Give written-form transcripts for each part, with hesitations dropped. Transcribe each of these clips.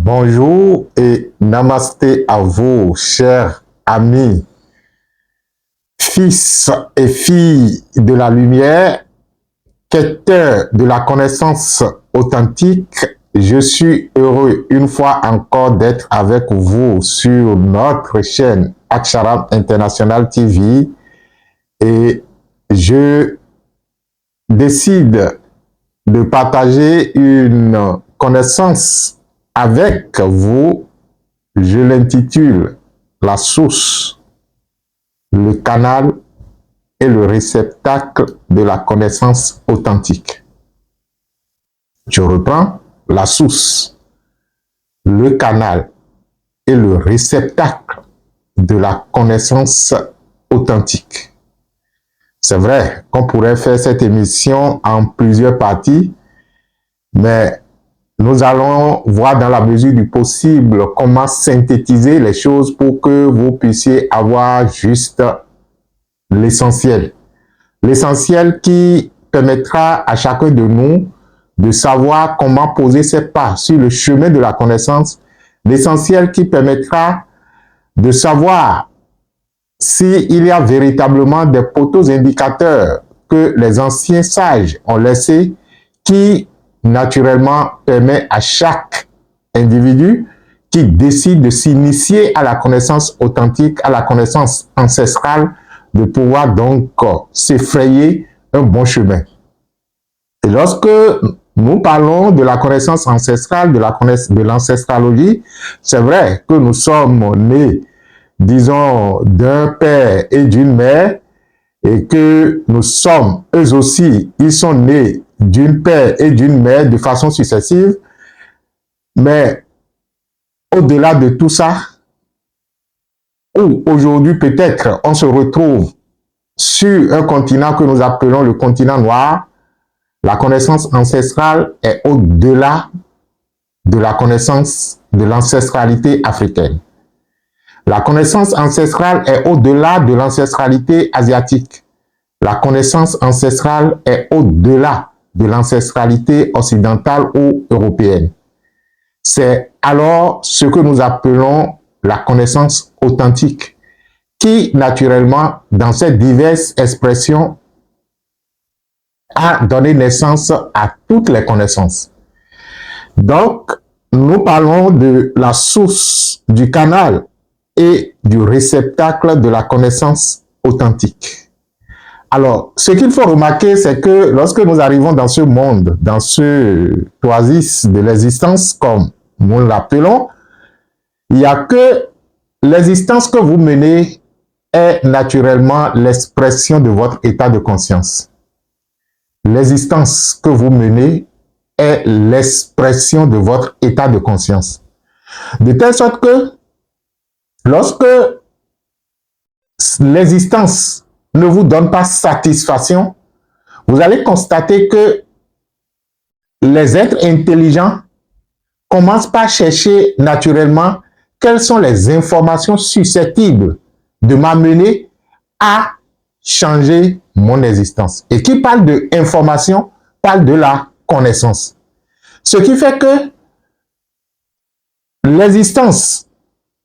Bonjour et namasté à vous, chers amis, fils et filles de la lumière, quêteurs de la connaissance authentique. Je suis heureux une fois encore d'être avec vous sur notre chaîne Aksharam International TV et je décide de partager une connaissance avec vous. Je l'intitule La source, le canal et le réceptacle de la connaissance authentique. Je reprends: la source, le canal et le réceptacle de la connaissance authentique. C'est vrai qu'on pourrait faire cette émission en plusieurs parties, mais nous allons voir dans la mesure du possible comment synthétiser les choses pour que vous puissiez avoir juste l'essentiel. L'essentiel qui permettra à chacun de nous de savoir comment poser ses pas sur le chemin de la connaissance. L'essentiel qui permettra de savoir s'il y a véritablement des poteaux indicateurs que les anciens sages ont laissés, qui naturellement permet à chaque individu qui décide de s'initier à la connaissance authentique, à la connaissance ancestrale, de pouvoir donc s'effrayer un bon chemin. Et lorsque nous parlons de la connaissance ancestrale, de l'ancestrologie, c'est vrai que nous sommes nés, disons, d'un père et d'une mère, et que nous sommes, eux aussi, ils sont nés d'une père et d'une mère de façon successive. Mais au-delà de tout ça, où aujourd'hui peut-être on se retrouve sur un continent que nous appelons le continent noir, la connaissance ancestrale est au-delà de la connaissance de l'ancestralité africaine. La connaissance ancestrale est au-delà de l'ancestralité asiatique. La connaissance ancestrale est au-delà de l'ancestralité occidentale ou européenne. C'est alors ce que nous appelons la connaissance authentique, qui naturellement, dans ces diverses expressions, a donné naissance à toutes les connaissances. Donc, nous parlons de la source, du canal et du réceptacle de la connaissance authentique. Alors, ce qu'il faut remarquer, c'est que lorsque nous arrivons dans ce monde, dans ce oasis de l'existence, comme nous l'appelons, il n'y a que l'existence que vous menez est naturellement l'expression de votre état de conscience. L'existence que vous menez est l'expression de votre état de conscience. De telle sorte que lorsque l'existence ne vous donne pas satisfaction, vous allez constater que les êtres intelligents commencent par chercher naturellement quelles sont les informations susceptibles de m'amener à changer mon existence. Et qui parle de information, parle de la connaissance. Ce qui fait que l'existence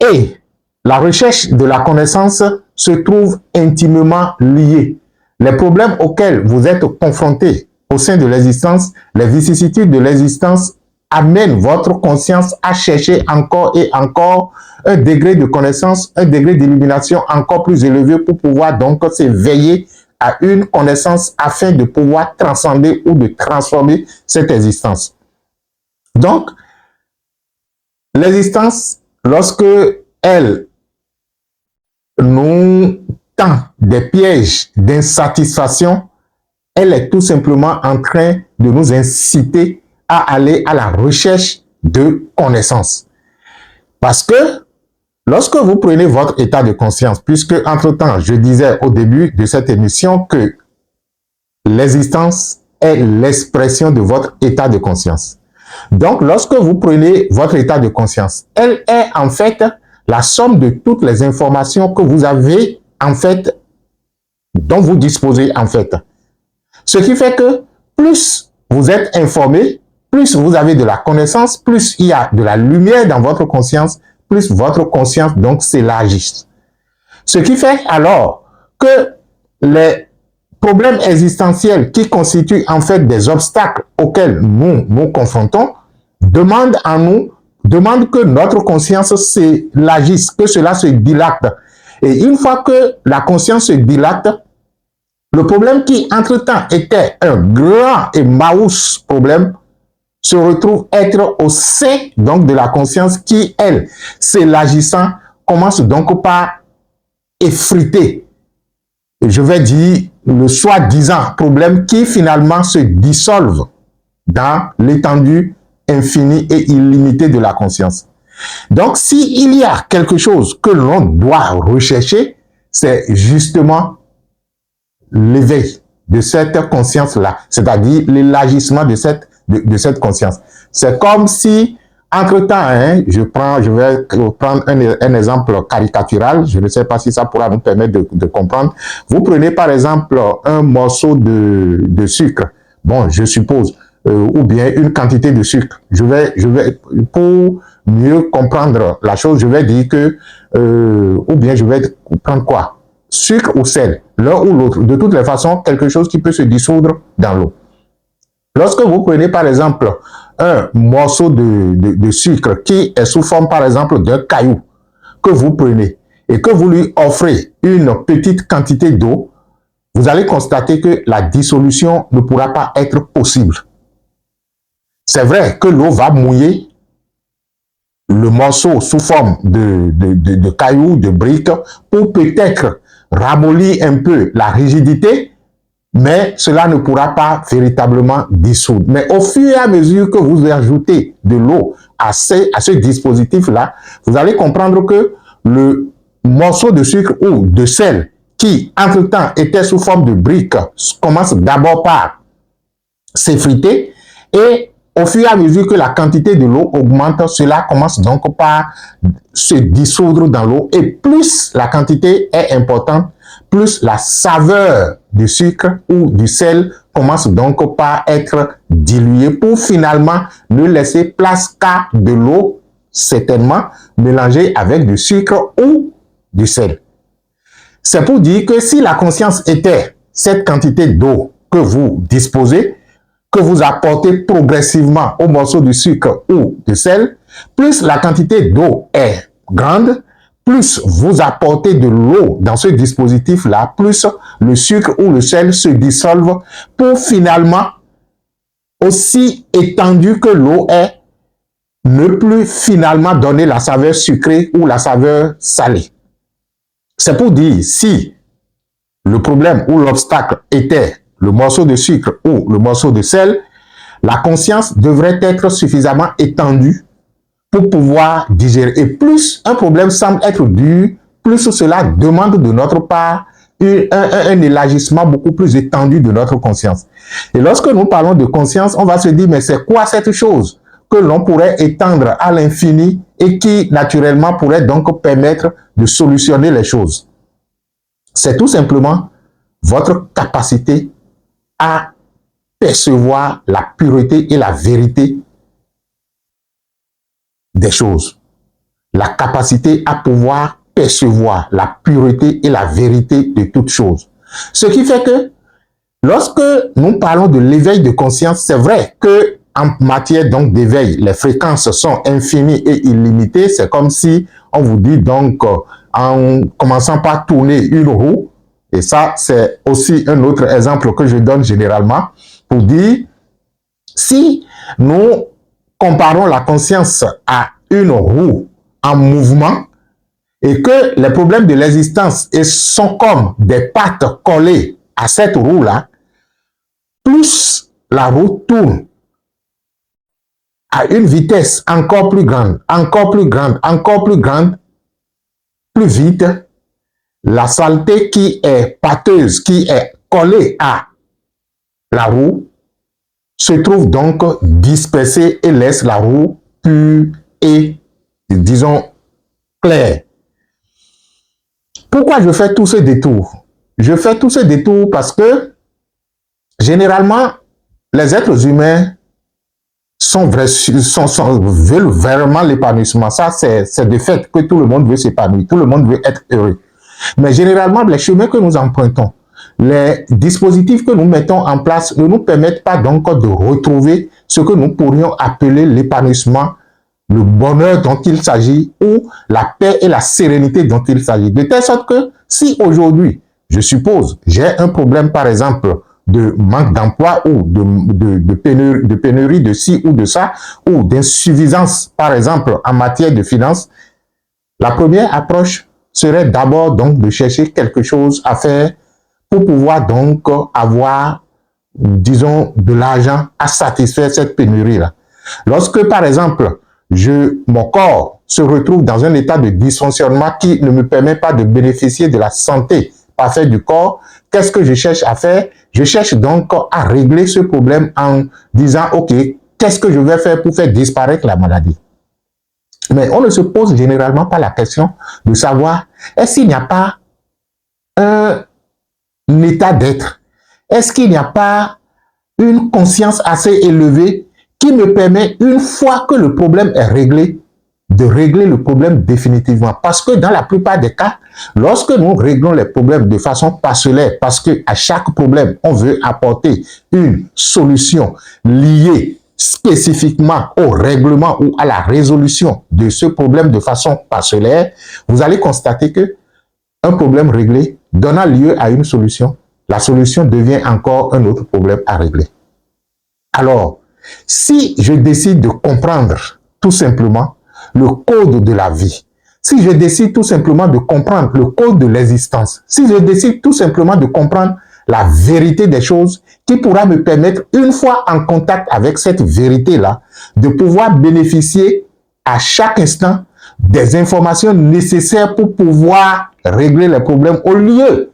et la recherche de la connaissance se trouvent intimement liés. Les problèmes auxquels vous êtes confrontés au sein de l'existence, les vicissitudes de l'existence amènent votre conscience à chercher encore et encore un degré de connaissance, un degré d'illumination encore plus élevé pour pouvoir donc s'éveiller à une connaissance afin de pouvoir transcender ou de transformer cette existence. Donc, l'existence, lorsque elle nous tend des pièges d'insatisfaction, elle est tout simplement en train de nous inciter à aller à la recherche de connaissances. Parce que lorsque vous prenez votre état de conscience, puisque entre-temps, je disais au début de cette émission que l'existence est l'expression de votre état de conscience. Donc, lorsque vous prenez votre état de conscience, elle est en fait la somme de toutes les informations que vous avez en fait, dont vous disposez en fait. Ce qui fait que plus vous êtes informé, plus vous avez de la connaissance, plus il y a de la lumière dans votre conscience, plus votre conscience donc s'élargit. Ce qui fait alors que les problèmes existentiels qui constituent en fait des obstacles auxquels nous nous confrontons demandent que notre conscience s'élargisse, que cela se dilate. Et une fois que la conscience se dilate, le problème qui entre-temps était un grand et maous problème se retrouve être au sein donc de la conscience qui, elle, s'élargissant, commence donc par effriter, je vais dire, le soi-disant problème qui finalement se dissolve dans l'étendue infinie et illimitée de la conscience. Donc, s'il y a quelque chose que l'on doit rechercher, c'est justement l'éveil de cette conscience-là, c'est-à-dire l'élargissement de cette conscience. C'est comme si, entre-temps, je vais prendre un exemple caricatural, je ne sais pas si ça pourra nous permettre de comprendre. Vous prenez par exemple un morceau de sucre, bon, je suppose, ou bien une quantité de sucre. Je vais, pour mieux comprendre la chose, je vais dire que, ou bien je vais prendre quoi? Sucre ou sel, l'un ou l'autre. De toutes les façons, quelque chose qui peut se dissoudre dans l'eau. Lorsque vous prenez par exemple un morceau de sucre qui est sous forme par exemple d'un caillou que vous prenez et que vous lui offrez une petite quantité d'eau, vous allez constater que la dissolution ne pourra pas être possible. C'est vrai que l'eau va mouiller le morceau sous forme de caillou, de brique, pour peut-être ramollir un peu la rigidité, mais cela ne pourra pas véritablement dissoudre. Mais au fur et à mesure que vous ajoutez de l'eau à ce dispositif-là, vous allez comprendre que le morceau de sucre ou de sel qui, entre-temps, était sous forme de brique, commence d'abord par s'effriter et au fur et à mesure que la quantité de l'eau augmente, cela commence donc par se dissoudre dans l'eau. Et plus la quantité est importante, plus la saveur du sucre ou du sel commence donc par être diluée pour finalement ne laisser place qu'à de l'eau, certainement mélangée avec du sucre ou du sel. C'est pour dire que si la conscience était cette quantité d'eau que vous disposez, que vous apportez progressivement au morceau de sucre ou de sel, plus la quantité d'eau est grande, plus vous apportez de l'eau dans ce dispositif-là, plus le sucre ou le sel se dissolvent pour finalement, aussi étendu que l'eau est, ne plus finalement donner la saveur sucrée ou la saveur salée. C'est pour dire, si le problème ou l'obstacle était le morceau de sucre ou le morceau de sel, la conscience devrait être suffisamment étendue pour pouvoir digérer. Et plus un problème semble être dur, plus cela demande de notre part un élargissement beaucoup plus étendu de notre conscience. Et lorsque nous parlons de conscience, on va se dire, mais c'est quoi cette chose que l'on pourrait étendre à l'infini et qui, naturellement, pourrait donc permettre de solutionner les choses? C'est tout simplement votre capacité à percevoir la pureté et la vérité des choses. La capacité à pouvoir percevoir la pureté et la vérité de toutes choses. Ce qui fait que lorsque nous parlons de l'éveil de conscience, c'est vrai que en matière donc d'éveil, les fréquences sont infinies et illimitées. C'est comme si on vous dit donc en commençant par tourner une roue, et ça c'est aussi un autre exemple que je donne généralement pour dire, si nous comparons la conscience à une roue en mouvement et que les problèmes de l'existence sont comme des pattes collées à cette roue-là, plus la roue tourne à une vitesse encore plus grande, encore plus grande, encore plus grande, plus vite, la saleté qui est pâteuse, qui est collée à la roue, se trouve donc dispersée et laisse la roue pure et, disons, claire. Pourquoi je fais tous ces détours? Je fais tous ces détours parce que, généralement, les êtres humains veulent vraiment l'épanouissement. Ça, c'est de fait que tout le monde veut s'épanouir, tout le monde veut être heureux. Mais généralement, les chemins que nous empruntons, les dispositifs que nous mettons en place ne nous permettent pas donc de retrouver ce que nous pourrions appeler l'épanouissement, le bonheur dont il s'agit ou la paix et la sérénité dont il s'agit. De telle sorte que si aujourd'hui, je suppose, j'ai un problème par exemple de manque d'emploi ou de pénurie de ci ou de ça, ou d'insuffisance par exemple en matière de finances, la première approche serait d'abord donc de chercher quelque chose à faire pour pouvoir donc avoir, disons, de l'argent à satisfaire cette pénurie-là. Lorsque, par exemple, mon corps se retrouve dans un état de dysfonctionnement qui ne me permet pas de bénéficier de la santé parfaite du corps, qu'est-ce que je cherche à faire? Je cherche donc à régler ce problème en disant, OK, qu'est-ce que je vais faire pour faire disparaître la maladie? Mais on ne se pose généralement pas la question de savoir, est-ce qu'il n'y a pas un état d'être? Est-ce qu'il n'y a pas une conscience assez élevée qui me permet, une fois que le problème est réglé, de régler le problème définitivement? Parce que dans la plupart des cas, lorsque nous réglons les problèmes de façon parcellaire, parce que à chaque problème, on veut apporter une solution liée spécifiquement au règlement ou à la résolution de ce problème de façon parcellaire, vous allez constater que un problème réglé donnant lieu à une solution, la solution devient encore un autre problème à régler. Alors, si je décide de comprendre tout simplement le code de la vie, si je décide tout simplement de comprendre le code de l'existence, si je décide tout simplement de comprendre la vérité des choses qui pourra me permettre, une fois en contact avec cette vérité-là, de pouvoir bénéficier à chaque instant des informations nécessaires pour pouvoir régler les problèmes au lieu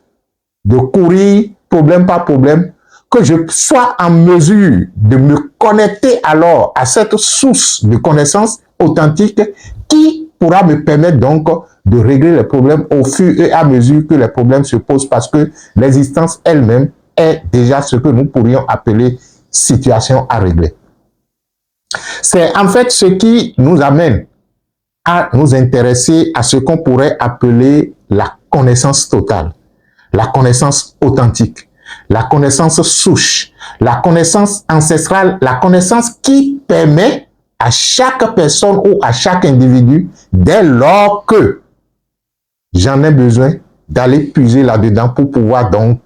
de courir problème par problème, que je sois en mesure de me connecter alors à cette source de connaissances authentiques qui pourra me permettre donc de régler les problèmes au fur et à mesure que les problèmes se posent, parce que l'existence elle-même est déjà ce que nous pourrions appeler situation à régler. C'est en fait ce qui nous amène à nous intéresser à ce qu'on pourrait appeler la connaissance totale, la connaissance authentique, la connaissance souche, la connaissance ancestrale, la connaissance qui permet à chaque personne ou à chaque individu, dès lors que j'en ai besoin, d'aller puiser là-dedans pour pouvoir donc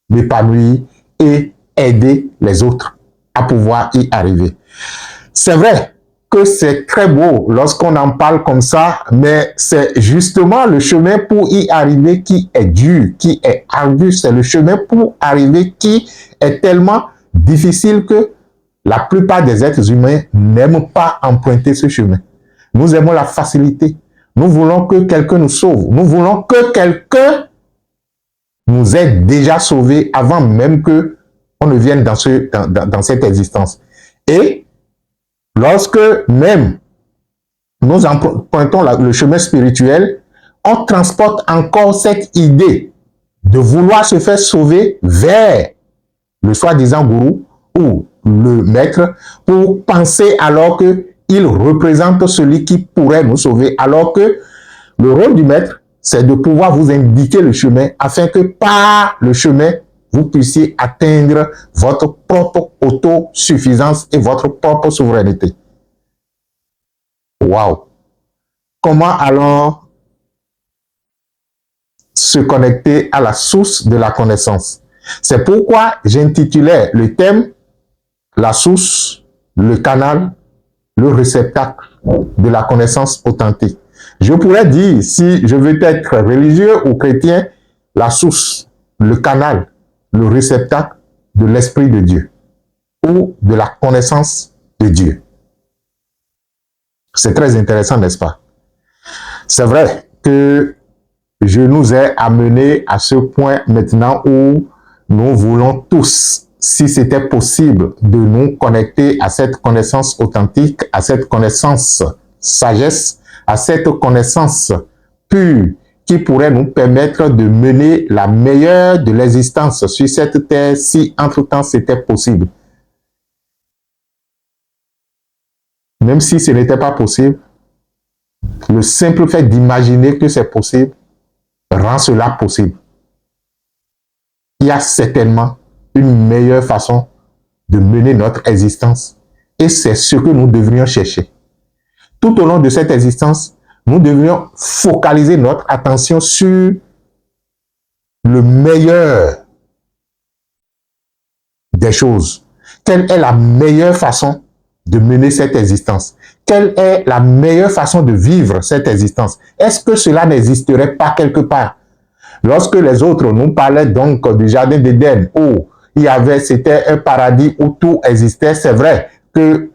m'épanouir et aider les autres à pouvoir y arriver. C'est vrai que c'est très beau lorsqu'on en parle comme ça, mais c'est justement le chemin pour y arriver qui est dur, qui est ardu. C'est le chemin pour arriver qui est tellement difficile que la plupart des êtres humains n'aiment pas emprunter ce chemin. Nous aimons la facilité. Nous voulons que quelqu'un nous sauve. Nous voulons que quelqu'un nous ait déjà sauvés avant même que on ne vienne dans cette existence. Et lorsque même nous empruntons le chemin spirituel, on transporte encore cette idée de vouloir se faire sauver vers le soi-disant gourou ou le maître pour penser alors qu'il représente celui qui pourrait nous sauver, alors que le rôle du maître, c'est de pouvoir vous indiquer le chemin afin que par le chemin, vous puissiez atteindre votre propre autosuffisance et votre propre souveraineté. Waouh! Comment alors se connecter à la source de la connaissance? C'est pourquoi j'intitulais le thème « La source, le canal, le réceptacle de la connaissance authentique ». Je pourrais dire, si je veux être religieux ou chrétien, la source, le canal, le réceptacle de l'Esprit de Dieu ou de la connaissance de Dieu. C'est très intéressant, n'est-ce pas? C'est vrai que je nous ai amenés à ce point maintenant où nous voulons tous, si c'était possible, de nous connecter à cette connaissance authentique, à cette connaissance sagesse, à cette connaissance pure qui pourrait nous permettre de mener la meilleure de l'existence sur cette terre si entre-temps c'était possible. même si ce n'était pas possible, le simple fait d'imaginer que c'est possible rend cela possible. Il y a certainement une meilleure façon de mener notre existence et c'est ce que nous devrions chercher. Tout au long de cette existence, nous devrions focaliser notre attention sur le meilleur des choses. Quelle est la meilleure façon de mener cette existence? Quelle est la meilleure façon de vivre cette existence? Est-ce que cela n'existerait pas quelque part? Lorsque les autres nous parlaient donc du jardin d'Éden, où c'était un paradis où tout existait, c'est vrai que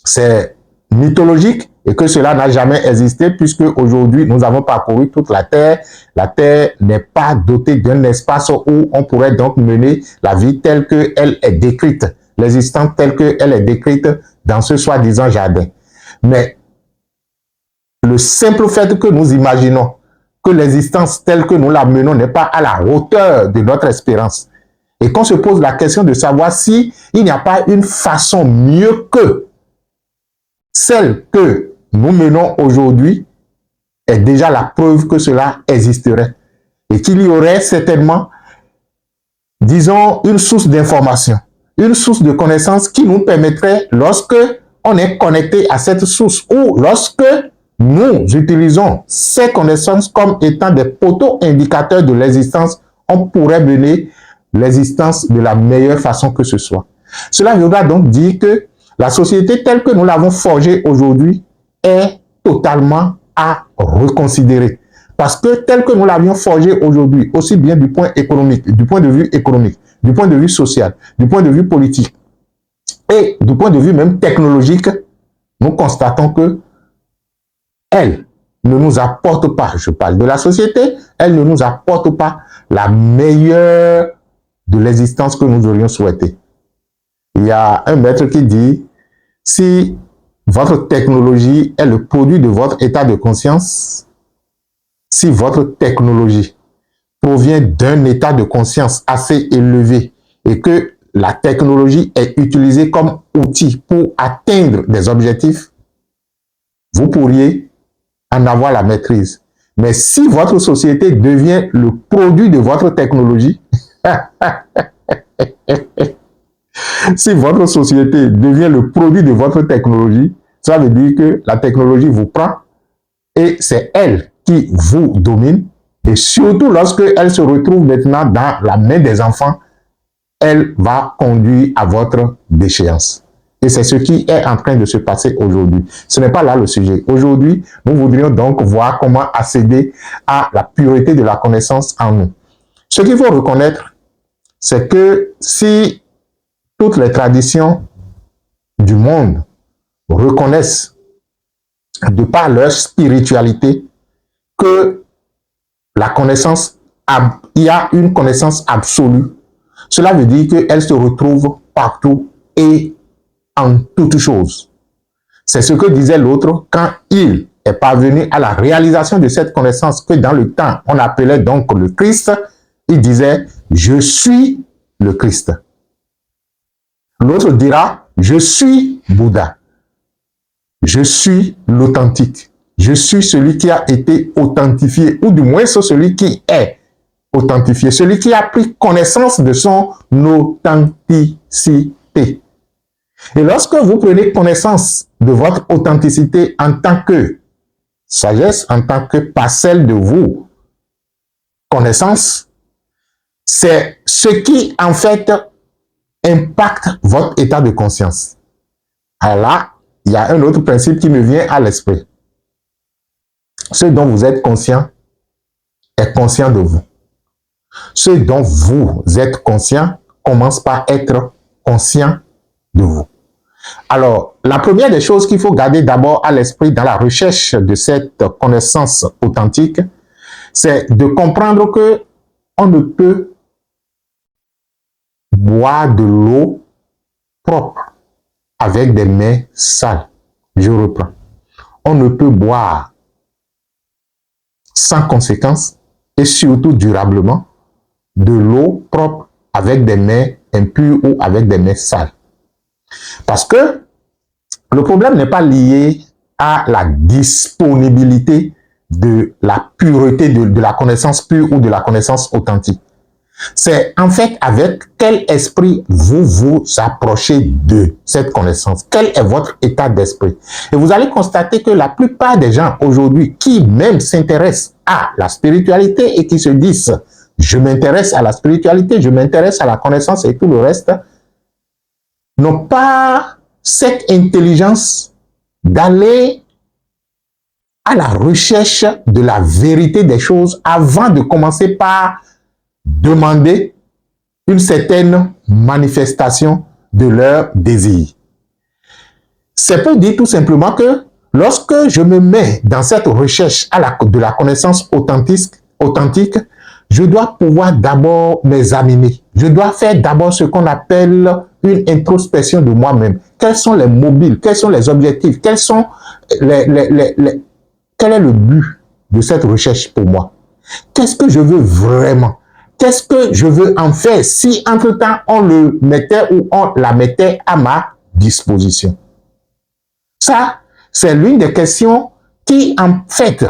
c'est mythologique et que cela n'a jamais existé puisque aujourd'hui nous avons parcouru toute la Terre. La Terre n'est pas dotée d'un espace où on pourrait donc mener la vie telle qu'elle est décrite, l'existence telle qu'elle est décrite dans ce soi-disant jardin. Mais le simple fait que nous imaginons que l'existence telle que nous la menons n'est pas à la hauteur de notre espérance et qu'on se pose la question de savoir si il n'y a pas une façon mieux que celle que nous menons aujourd'hui est déjà la preuve que cela existerait et qu'il y aurait certainement, disons, une source d'information, une source de connaissance qui nous permettrait, lorsque on est connecté à cette source ou lorsque nous utilisons ces connaissances comme étant des poteaux indicateurs de l'existence, on pourrait mener l'existence de la meilleure façon que ce soit. Cela voudra donc dire que la société telle que nous l'avons forgée aujourd'hui est totalement à reconsidérer. Parce que telle que nous l'avions forgée aujourd'hui, aussi bien du point économique, du point de vue économique, du point de vue social, du point de vue politique et du point de vue même technologique, nous constatons que elle ne nous apporte pas, je parle de la société, elle ne nous apporte pas la meilleure de l'existence que nous aurions souhaité. Il y a un maître qui dit, si votre technologie est le produit de votre état de conscience, si votre technologie provient d'un état de conscience assez élevé et que la technologie est utilisée comme outil pour atteindre des objectifs, vous pourriez en avoir la maîtrise. Mais si votre société devient le produit de votre technologie, si votre société devient le produit de votre technologie, ça veut dire que la technologie vous prend et c'est elle qui vous domine. Et surtout lorsque elle se retrouve maintenant dans la main des enfants, elle va conduire à votre déchéance. Et c'est ce qui est en train de se passer aujourd'hui. Ce n'est pas là le sujet. Aujourd'hui, nous voudrions donc voir comment accéder à la pureté de la connaissance en nous. Ce qu'il faut reconnaître, c'est que si toutes les traditions du monde reconnaissent, de par leur spiritualité, que la connaissance, il y a une connaissance absolue, cela veut dire qu'elle se retrouve partout et en toutes choses. C'est ce que disait l'autre quand il est parvenu à la réalisation de cette connaissance que dans le temps on appelait donc le Christ. Il disait, je suis le Christ. L'autre dira, je suis Bouddha. Je suis l'authentique. Je suis celui qui a été authentifié, ou du moins celui qui est authentifié, celui qui a pris connaissance de son authenticité. Et lorsque vous prenez connaissance de votre authenticité en tant que sagesse, en tant que parcelle de vous, connaissance, c'est ce qui en fait impacte votre état de conscience. Alors là, il y a un autre principe qui me vient à l'esprit. Ce dont vous êtes conscient est conscient de vous. Ce dont vous êtes conscient commence par être conscient de vous. Alors, la première des choses qu'il faut garder d'abord à l'esprit dans la recherche de cette connaissance authentique, c'est de comprendre que on ne peut boire de l'eau propre avec des mains sales. Je reprends. On ne peut boire sans conséquence et surtout durablement de l'eau propre avec des mains impures ou avec des mains sales. Parce que Le problème n'est pas lié à la disponibilité de la pureté de la connaissance pure ou de la connaissance authentique. C'est en fait avec quel esprit vous vous approchez de cette connaissance. Quel est votre état d'esprit? Et vous allez constater que la plupart des gens aujourd'hui qui même s'intéressent à la spiritualité et qui se disent « je m'intéresse à la spiritualité, je m'intéresse à la connaissance et tout le reste », n'ont pas cette intelligence d'aller à la recherche de la vérité des choses avant de commencer par demander une certaine manifestation de leur désir. C'est pour dire tout simplement que lorsque je me mets dans cette recherche de la connaissance authentique, je dois pouvoir d'abord m'examiner. Je dois faire d'abord ce qu'on appelle une introspection de moi-même. Quels sont les mobiles? Quels sont les objectifs? Quel est le but de cette recherche pour moi? Qu'est-ce que je veux vraiment? Qu'est-ce que je veux en faire si entre-temps on le mettait ou on la mettait à ma disposition? Ça, c'est l'une des questions qui en fait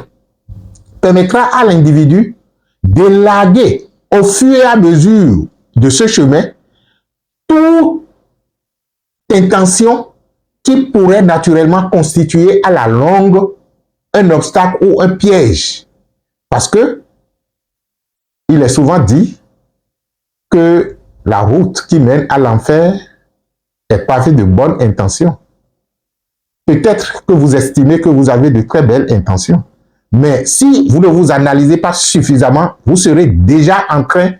permettra à l'individu d'élaguer au fur et à mesure de ce chemin toute intention qui pourrait naturellement constituer à la longue un obstacle ou un piège. Parce que il est souvent dit que la route qui mène à l'enfer est pavée de bonnes intentions. Peut-être que vous estimez que vous avez de très belles intentions, mais si vous ne vous analysez pas suffisamment, vous serez déjà en train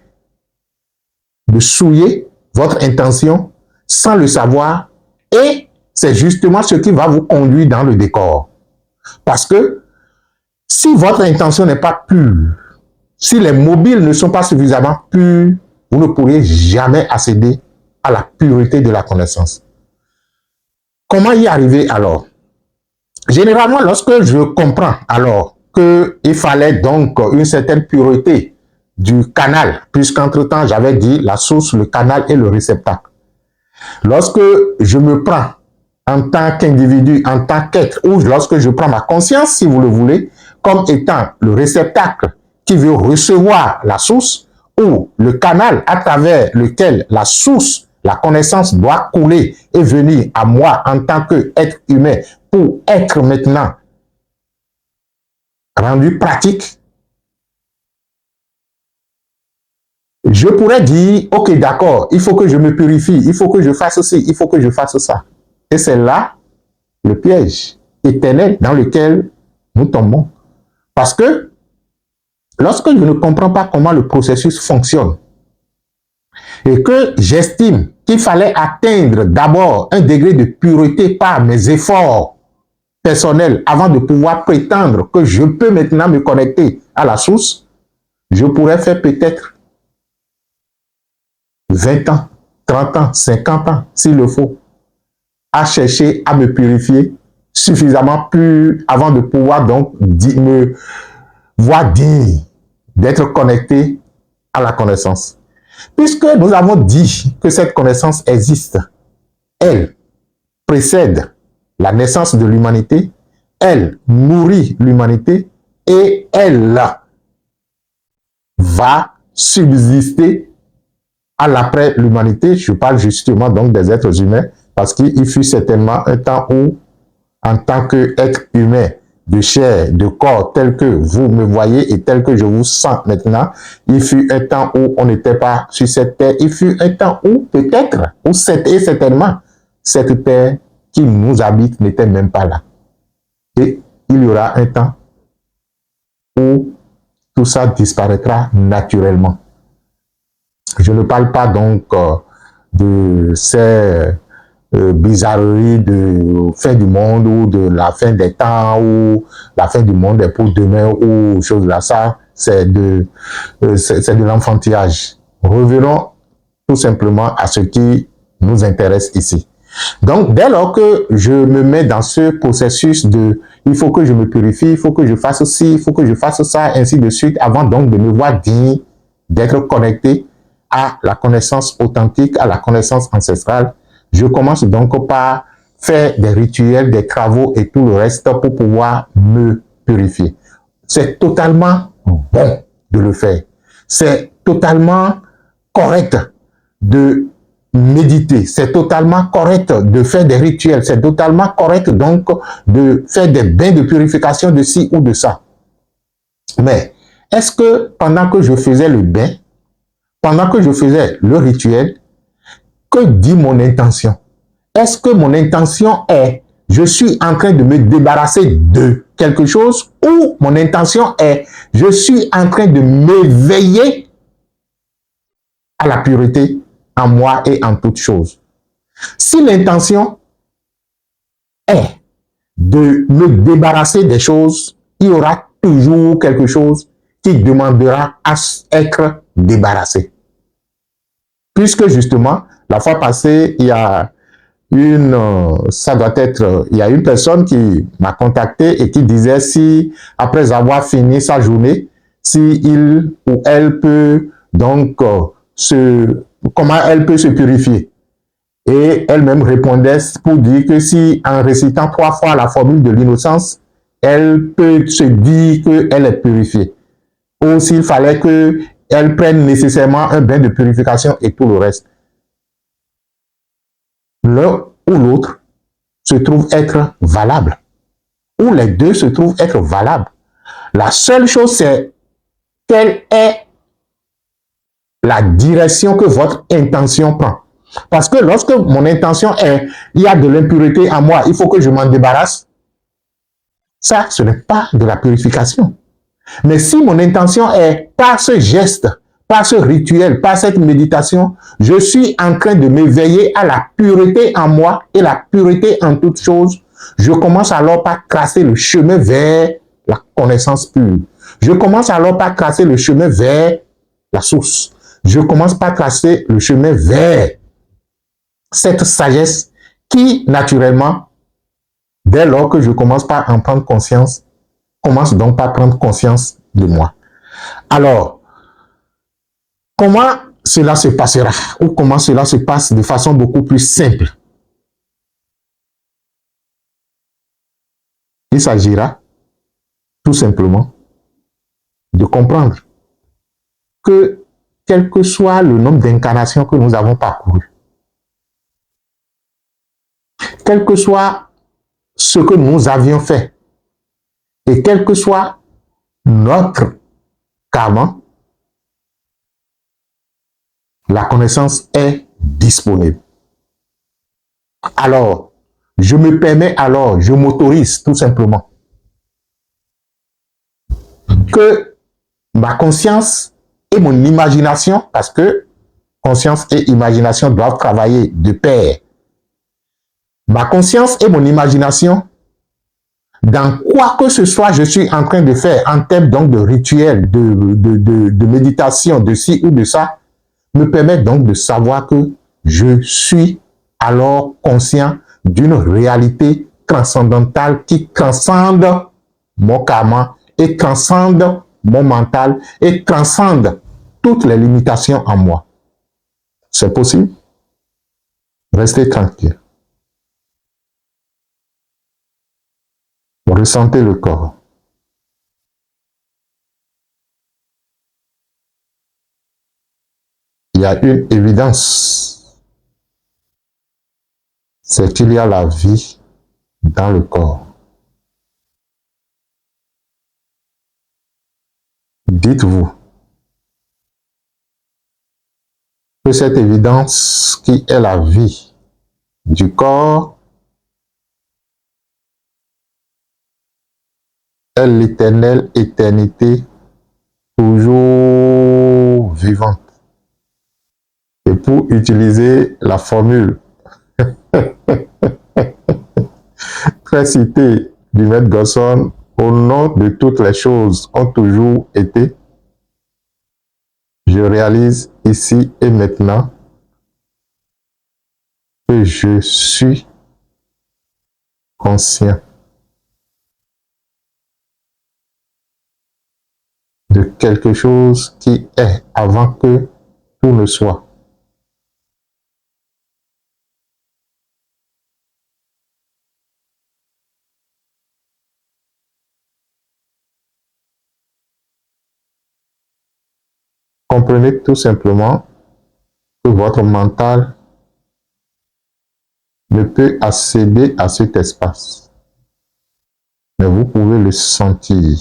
de souiller votre intention sans le savoir, et c'est justement ce qui va vous conduire dans le décor. Parce que si votre intention n'est pas pure, si les mobiles ne sont pas suffisamment purs, vous ne pourrez jamais accéder à la pureté de la connaissance. Comment y arriver alors? Généralement, lorsque je comprends alors qu'il fallait donc une certaine pureté du canal, puisqu'entre-temps, j'avais dit la source, le canal et le réceptacle. Lorsque je me prends en tant qu'individu, en tant qu'être, ou lorsque je prends ma conscience, si vous le voulez, comme étant le réceptacle qui veut recevoir la source, ou le canal à travers lequel la source, la connaissance doit couler et venir à moi en tant qu'être humain pour être maintenant rendu pratique, je pourrais dire, ok, d'accord, il faut que je me purifie, il faut que je fasse ci, il faut que je fasse ça. Et c'est là le piège éternel dans lequel nous tombons. Parce que lorsque je ne comprends pas comment le processus fonctionne et que j'estime qu'il fallait atteindre d'abord un degré de pureté par mes efforts personnels avant de pouvoir prétendre que je peux maintenant me connecter à la source, je pourrais faire peut-être 20 ans, 30 ans, 50 ans, s'il le faut, à chercher à me purifier suffisamment pur avant de pouvoir donc me voir digne d'être connecté à la connaissance. Puisque nous avons dit que cette connaissance existe, elle précède la naissance de l'humanité, elle nourrit l'humanité et elle va subsister à l'après l'humanité. Je parle justement donc des êtres humains, parce qu'il fut certainement un temps où, en tant qu'être humain, de chair, de corps, tel que vous me voyez et tel que je vous sens maintenant, il fut un temps où on n'était pas sur cette terre, il fut un temps où peut-être, ou certainement, cette terre qui nous habite n'était même pas là. Et il y aura un temps où tout ça disparaîtra naturellement. Je ne parle pas donc de ces bizarreries de fin du monde ou de la fin des temps ou la fin du monde est pour demain ou choses là. Ça, c'est de l'enfantillage. Revenons tout simplement à ce qui nous intéresse ici. Donc, dès lors que je me mets dans ce processus de il faut que je me purifie, il faut que je fasse ci, il faut que je fasse ça, ainsi de suite, avant donc de me voir digne d'être connecté à la connaissance authentique, à la connaissance ancestrale, je commence donc par faire des rituels, des travaux et tout le reste pour pouvoir me purifier. C'est totalement bon de le faire. C'est totalement correct de méditer. C'est totalement correct de faire des rituels. C'est totalement correct donc de faire des bains de purification de ci ou de ça. Mais est-ce que pendant que je faisais le bain, pendant que je faisais le rituel, que dit mon intention? Est-ce que mon intention est je suis en train de me débarrasser de quelque chose ou mon intention est je suis en train de m'éveiller à la pureté en moi et en toutes choses? Si l'intention est de me débarrasser des choses, il y aura toujours quelque chose qui demandera à être débarrassé. Puisque justement, la fois passée, il y a une personne qui m'a contacté et qui disait si, après avoir fini sa journée, si il ou elle peut donc comment elle peut se purifier. Et elle-même répondait pour dire que si, en récitant 3 fois la formule de l'innocence, elle peut se dire qu'elle est purifiée. Ou s'il fallait qu'elle prenne nécessairement un bain de purification et tout le reste. L'un ou l'autre se trouve être valable. Ou les deux se trouvent être valables. La seule chose, c'est quelle est la direction que votre intention prend. Parce que lorsque mon intention est, il y a de l'impureté en moi, il faut que je m'en débarrasse, ça, ce n'est pas de la purification. Mais si mon intention est, par ce geste, par ce rituel, par cette méditation, je suis en train de m'éveiller à la pureté en moi et la pureté en toutes choses, je commence alors par tracer le chemin vers la connaissance pure. Je commence alors par tracer le chemin vers la source. Je commence par tracer le chemin vers cette sagesse qui, naturellement, dès lors que je commence par en prendre conscience, commence donc par prendre conscience de moi. Alors, comment cela se passera ou comment cela se passe de façon beaucoup plus simple? Il s'agira tout simplement de comprendre que quel que soit le nombre d'incarnations que nous avons parcouru, quel que soit ce que nous avions fait et quel que soit notre karma, la connaissance est disponible. Alors, je me permets alors, je m'autorise tout simplement que ma conscience et mon imagination, parce que conscience et imagination doivent travailler de pair. Ma conscience et mon imagination, dans quoi que ce soit je suis en train de faire, en termes donc de rituel, de méditation, de ci ou de ça, me permettent donc de savoir que je suis alors conscient d'une réalité transcendantale qui transcende mon karma et transcende mon mental et transcende toutes les limitations en moi. C'est possible? Restez tranquille. Ressentez le corps. Il y a une évidence, c'est qu'il y a la vie dans le corps. Dites-vous que cette évidence qui est la vie du corps est l'éternelle éternité toujours vivante. Et pour utiliser la formule très citée du maître Gosson, au nom de toutes les choses ont toujours été, je réalise ici et maintenant que je suis conscient de quelque chose qui est avant que tout ne soit. Comprenez tout simplement que votre mental ne peut accéder à cet espace. Mais vous pouvez le sentir.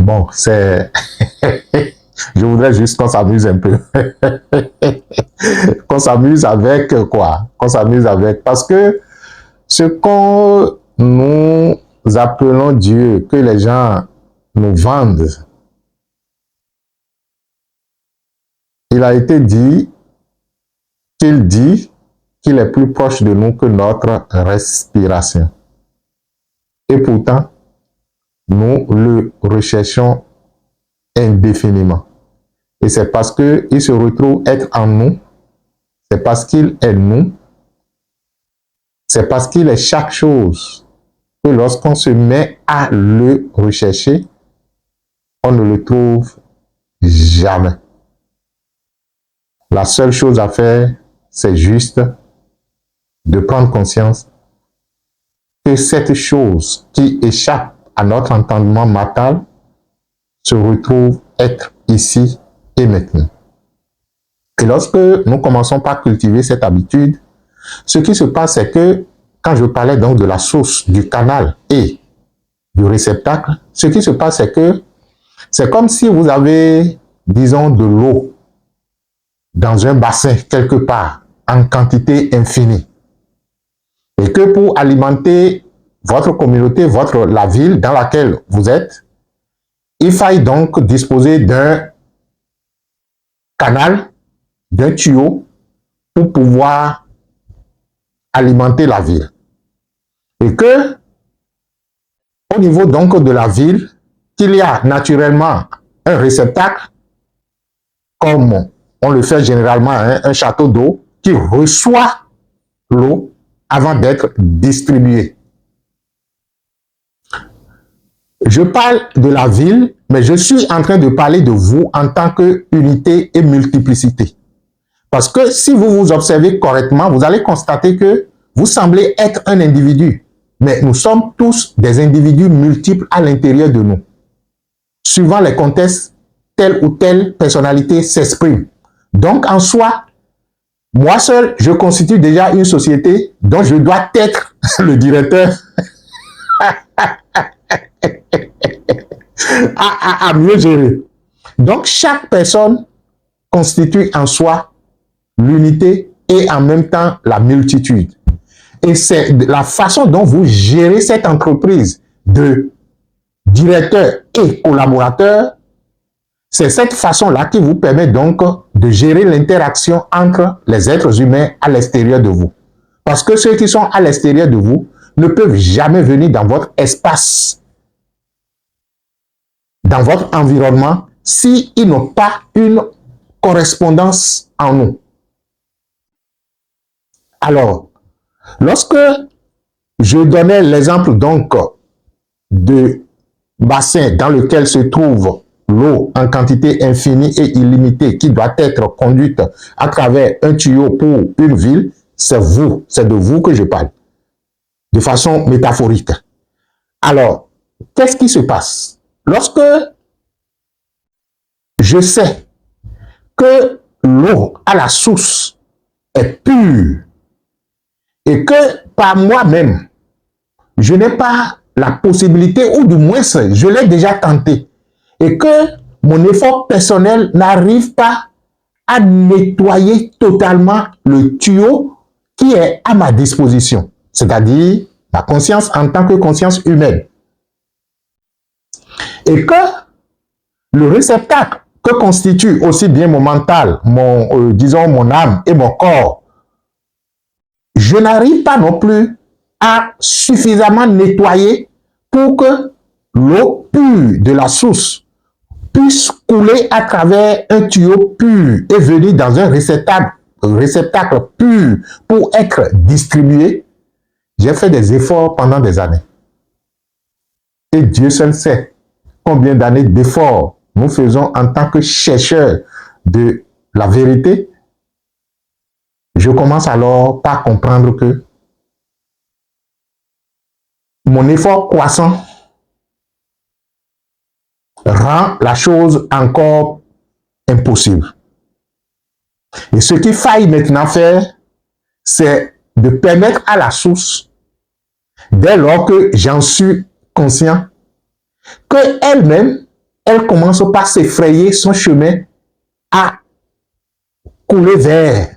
Bon, c'est... Je voudrais juste qu'on s'amuse un peu. Qu'on s'amuse avec quoi? Qu'on s'amuse avec... Parce que ce qu'on nous appelons Dieu, que les gens nous vendent, il a été dit qu'il est plus proche de nous que notre respiration. Et pourtant, nous le recherchons indéfiniment. Et c'est parce qu'il se retrouve être en nous, c'est parce qu'il est nous, c'est parce qu'il est chaque chose que lorsqu'on se met à le rechercher, on ne le trouve jamais. La seule chose à faire, c'est juste de prendre conscience que cette chose qui échappe à notre entendement mental se retrouve être ici et maintenant. Et lorsque nous commençons par cultiver cette habitude, ce qui se passe, c'est que quand je parlais donc de la source, du canal et du réceptacle, ce qui se passe, c'est que c'est comme si vous avez, disons, de l'eau dans un bassin quelque part en quantité infinie. Et que pour alimenter votre communauté, la ville dans laquelle vous êtes, il faille donc disposer d'un canal, d'un tuyau pour pouvoir alimenter la ville. Et que, au niveau donc de la ville, qu'il y a naturellement un réceptacle, comme on le fait généralement, un château d'eau, qui reçoit l'eau avant d'être distribuée. Je parle de la ville, mais je suis en train de parler de vous en tant qu'unité et multiplicité. Parce que si vous vous observez correctement, vous allez constater que vous semblez être un individu, mais nous sommes tous des individus multiples à l'intérieur de nous. Suivant les contextes, telle ou telle personnalité s'exprime. Donc, en soi, moi seul, je constitue déjà une société dont je dois être le directeur à mieux gérer. Donc, chaque personne constitue en soi l'unité et en même temps la multitude. Et c'est la façon dont vous gérez cette entreprise de directeur et collaborateur, c'est cette façon-là qui vous permet donc de gérer l'interaction entre les êtres humains à l'extérieur de vous. Parce que ceux qui sont à l'extérieur de vous ne peuvent jamais venir dans votre espace, dans votre environnement, s'ils n'ont pas une correspondance en nous. Alors, lorsque je donnais l'exemple donc de bassin dans lequel se trouve l'eau en quantité infinie et illimitée qui doit être conduite à travers un tuyau pour une ville, c'est de vous que je parle, de façon métaphorique. Alors, qu'est-ce qui se passe? Lorsque je sais que l'eau à la source est pure et que par moi-même, je n'ai pas la possibilité, ou du moins je l'ai déjà tenté, et que mon effort personnel n'arrive pas à nettoyer totalement le tuyau qui est à ma disposition, c'est-à-dire ma conscience en tant que conscience humaine. Et que le réceptacle que constitue aussi bien mon mental, disons mon âme et mon corps, je n'arrive pas non plus à suffisamment nettoyer pour que l'eau pure de la source puisse couler à travers un tuyau pur et venir dans un réceptacle pur pour être distribué. J'ai fait des efforts pendant des années. Et Dieu seul sait combien d'années d'efforts nous faisons en tant que chercheurs de la vérité, je commence alors par comprendre que mon effort croissant rend la chose encore impossible. Et ce qu'il faille maintenant faire, c'est de permettre à la source, dès lors que j'en suis conscient, qu'elle-même, elle commence par s'effrayer son chemin à couler vers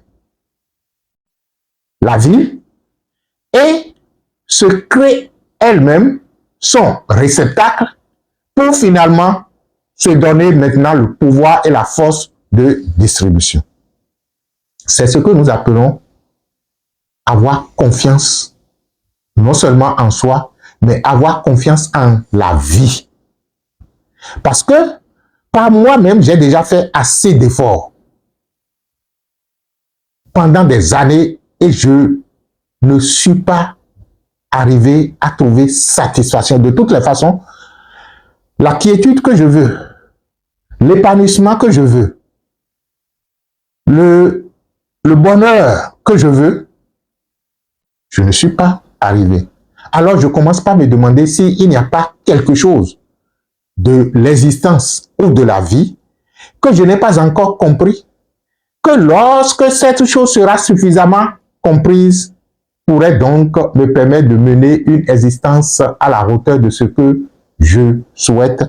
la vie et se crée elle-même son réceptacle pour finalement se donner maintenant le pouvoir et la force de distribution. C'est ce que nous appelons avoir confiance, non seulement en soi, mais avoir confiance en la vie. Parce que par moi-même, j'ai déjà fait assez d'efforts pendant des années et je ne suis pas arrivé à trouver satisfaction. De toutes les façons, la quiétude que je veux, l'épanouissement que je veux, le bonheur que je veux, je ne suis pas arrivé. Alors je commence par me demander s'il n'y a pas quelque chose de l'existence ou de la vie que je n'ai pas encore compris, que lorsque cette chose sera suffisamment comprise, pourrait donc me permettre de mener une existence à la hauteur de ce que je souhaite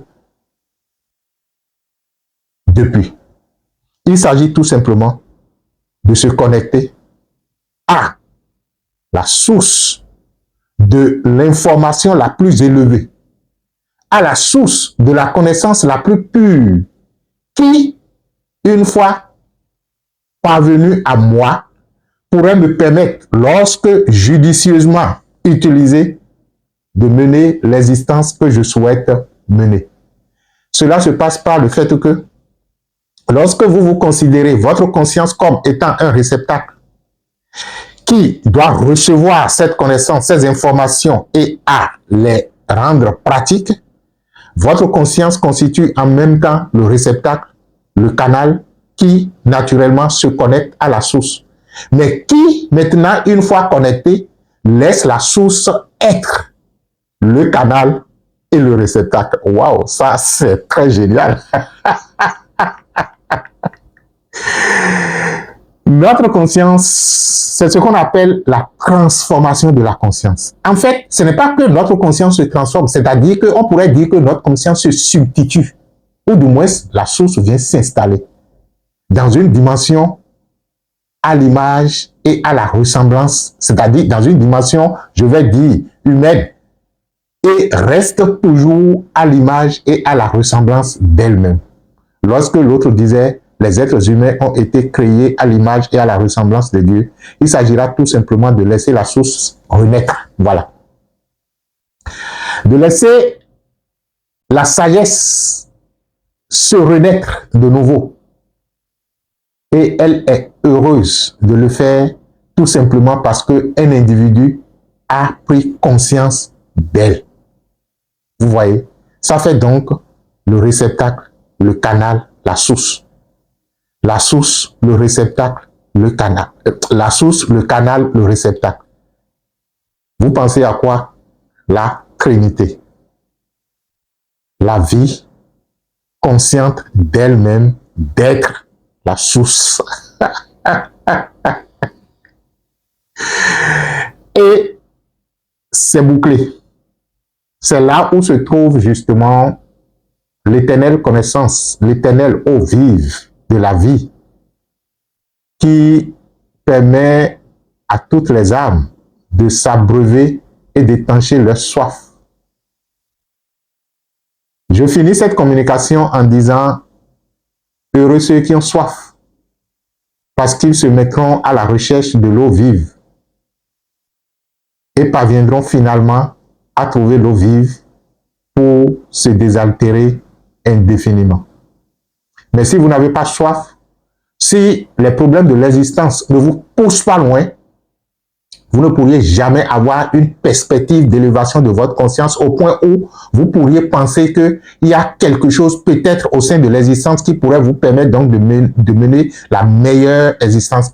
depuis. Il s'agit tout simplement de se connecter à la source de l'information la plus élevée, à la source de la connaissance la plus pure, qui, une fois parvenue à moi, pourrait me permettre, lorsque judicieusement utilisée, de mener l'existence que je souhaite mener. Cela se passe par le fait que, lorsque vous vous considérez votre conscience comme étant un réceptacle qui doit recevoir cette connaissance, ces informations et à les rendre pratiques, votre conscience constitue en même temps le réceptacle, le canal qui naturellement se connecte à la source. Mais qui, maintenant, une fois connecté, laisse la source être le canal et le réceptacle. Waouh, ça c'est très génial. Notre conscience, c'est ce qu'on appelle la transformation de la conscience. En fait, ce n'est pas que notre conscience se transforme, c'est-à-dire qu'on pourrait dire que notre conscience se substitue, ou du moins la source vient s'installer dans une dimension à l'image et à la ressemblance, c'est-à-dire dans une dimension, je vais dire, humaine, et reste toujours à l'image et à la ressemblance d'elle-même. Lorsque l'autre disait les êtres humains ont été créés à l'image et à la ressemblance de Dieu, il s'agira tout simplement de laisser la source renaître. Voilà. De laisser la sagesse se renaître de nouveau. Et elle est heureuse de le faire tout simplement parce qu'un individu a pris conscience d'elle. Vous voyez, ça fait donc le réceptacle, le canal, la source. La source, le réceptacle, le canal. La source, le canal, le réceptacle. Vous pensez à quoi? La Trinité. La vie consciente d'elle-même, d'être la source. Et c'est bouclé. C'est là où se trouve justement l'éternelle connaissance, l'éternelle eau vive de la vie qui permet à toutes les âmes de s'abreuver et d'étancher leur soif. Je finis cette communication en disant « Heureux ceux qui ont soif, parce qu'ils se mettront à la recherche de l'eau vive et parviendront finalement à trouver l'eau vive pour se désaltérer indéfiniment. Mais si vous n'avez pas soif, si les problèmes de l'existence ne vous poussent pas loin, vous ne pourriez jamais avoir une perspective d'élévation de votre conscience au point où vous pourriez penser qu'il y a quelque chose peut-être au sein de l'existence qui pourrait vous permettre donc de mener la meilleure existence.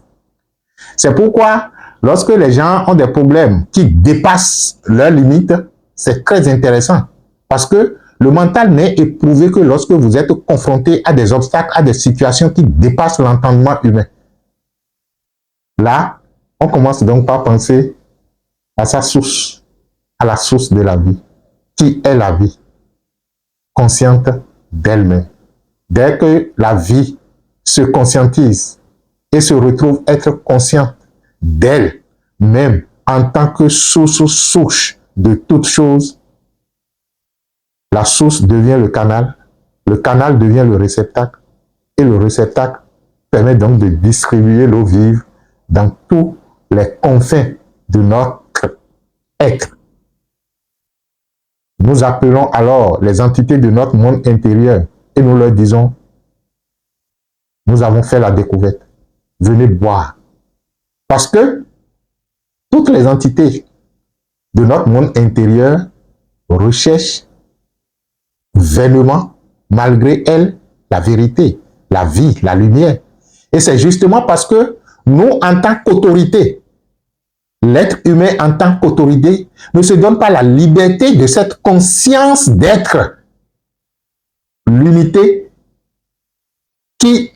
C'est pourquoi, lorsque les gens ont des problèmes qui dépassent leurs limites, c'est très intéressant. Parce que le mental n'est éprouvé que lorsque vous êtes confronté à des obstacles, à des situations qui dépassent l'entendement humain. Là, on commence donc par penser à sa source, à la source de la vie, qui est la vie, consciente d'elle-même. Dès que la vie se conscientise et se retrouve être consciente d'elle-même en tant que source de toute chose, la source devient le canal devient le réceptacle, et le réceptacle permet donc de distribuer l'eau vive dans tous les confins de notre être. Nous appelons alors les entités de notre monde intérieur et nous leur disons, nous avons fait la découverte, venez boire. Parce que toutes les entités de notre monde intérieur recherchent vainement, malgré elles, la vérité, la vie, la lumière. Et c'est justement parce que nous, en tant qu'autorité, l'être humain en tant qu'autorité ne se donne pas la liberté de cette conscience d'être l'unité qui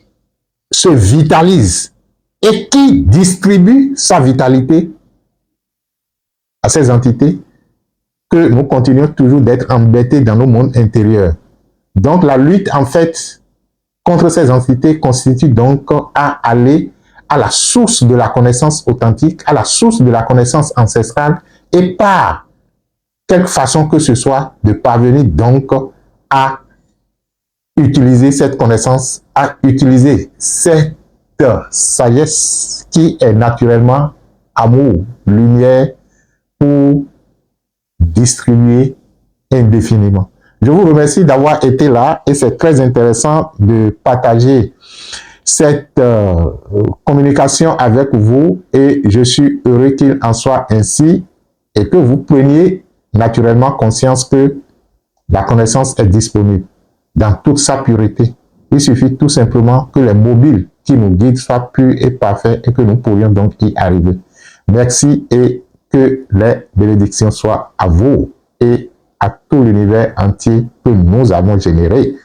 se vitalise et qui distribue sa vitalité à ces entités que nous continuons toujours d'être embêtés dans nos mondes intérieurs. Donc la lutte en fait contre ces entités constitue donc à aller à la source de la connaissance authentique, à la source de la connaissance ancestrale et par quelque façon que ce soit de parvenir donc à utiliser cette connaissance, à utiliser cette sagesse qui est naturellement amour, lumière pour distribuer indéfiniment. Je vous remercie d'avoir été là et c'est très intéressant de partager cette communication avec vous et je suis heureux qu'il en soit ainsi et que vous preniez naturellement conscience que la connaissance est disponible dans toute sa pureté. Il suffit tout simplement que les mobiles qui nous guident soient purs et parfaits et que nous pourrions donc y arriver. Merci et que les bénédictions soient à vous et à tout l'univers entier que nous avons généré.